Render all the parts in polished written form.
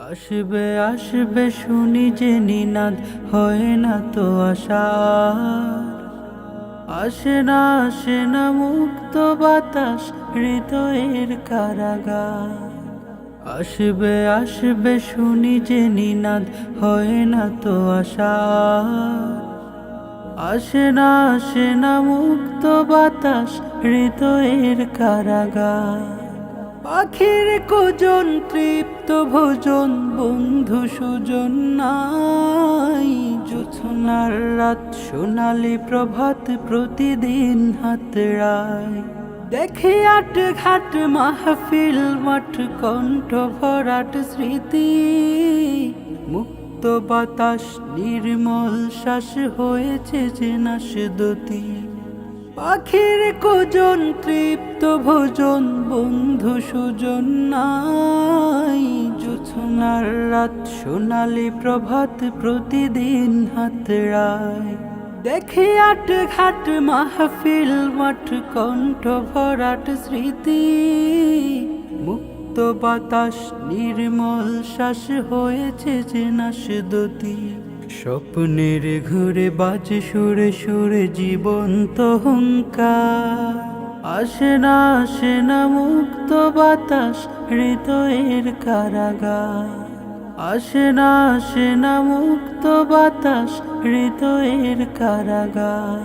আসবে আসবে শুনি যে নিনাদ, হয় না তো আশা। আসে না মুক্ত বাতাস, হৃদয়ের কারাগার। আসবে আসবে শুনি যে নিনাদ, হয় না তো আশা। আসে না মুক্ত বাতাস, হৃদয়ের কারাগার। পাখির কুজন তৃপ্ত ভোজন, বন্ধু সুজন নাই। জোছনার রাত সোনালি প্রভাত, প্রতিদিন হাতড়ায়। দেখি আট ঘাট মাহফিল মাঠ, কণ্ঠ ভরাট স্মৃতি। মুক্ত বাতাস নির্মল শ্বাস, হয়েছে যে নাশদতি। পাখির কুজন তৃপ্ত ভোজন, বন্ধু সুজন নাই। জোছনার রাত সোনালি প্রভাত, প্রতিদিন হাতড়ায়। দেখি আট ঘাট মাহফিল মাঠ, কণ্ঠ ভরাট স্মৃতি। মুক্ত বাতাস নির্মল শ্বাস, হয়েছে যে নাশদতি। স্বপ্নের ঘুরে বাজে সুরে সুরে জীবন্ত হুঙ্কার। আসে না মুক্ত বাতাস, হৃদয়ের কারাগার। আসে না মুক্ত বাতাস, হৃদয়ের কারাগার।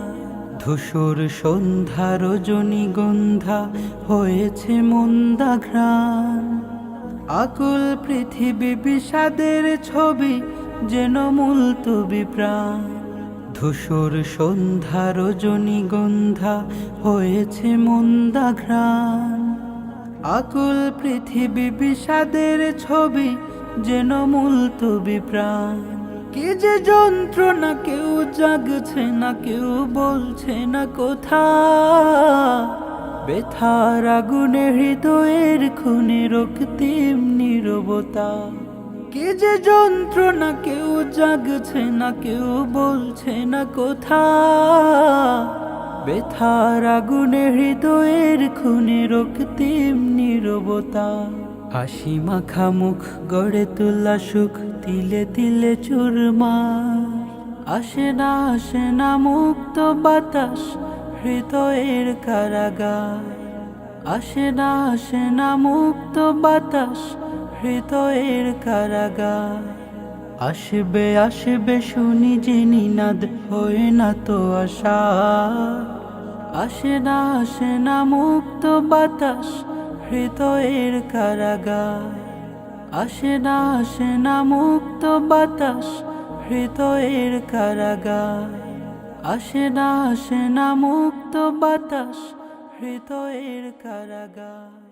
ধূসর সন্ধ্যা রজনীগন্ধা, হয়েছে মন্দা ঘ্রাণ। আকুল পৃথিবী বিষাদের ছবি, যেন মুলতবি প্রাণ। ধূসর সন্ধ্যা রজনীগন্ধা, হয়েছে মন্দা ঘ্রাণ। আকুল পৃথিবী বিষাদের ছবি, যেন মুলতবি প্রাণ। কি যে যন্ত্রণা, কেউ জাগছে না, কেউ বলছে না কোথা। ব্যথার আগুনে হৃদয়ের খুনে, রক্তিম নীরবতা। কি যে যন্ত্রণা, কেউ জাগছে না, কেউ বলছে না কোথা। ব্যথার আগুনে হৃদয়ের খুনে, রক্তিম নীরবতা। হাসি মাখা মুখ গড়ে তোলা সুখ, তিলে তিলে চুরমার। আসে না মুক্ত বাতাস, হৃদয়ের কারাগার। আসে না মুক্ত বাতাস, হৃদয়ের কারাগার। আসবে শুনি যে নিনাদ, হয় না তো আশা। আসে না মুক্ত বাতাস, হৃদয়ের কারাগার। আসে না মুক্ত বাতাস, হৃদয়ের কারাগার। আসে না মুক্ত বাতাস, হৃদয়ের কারাগার।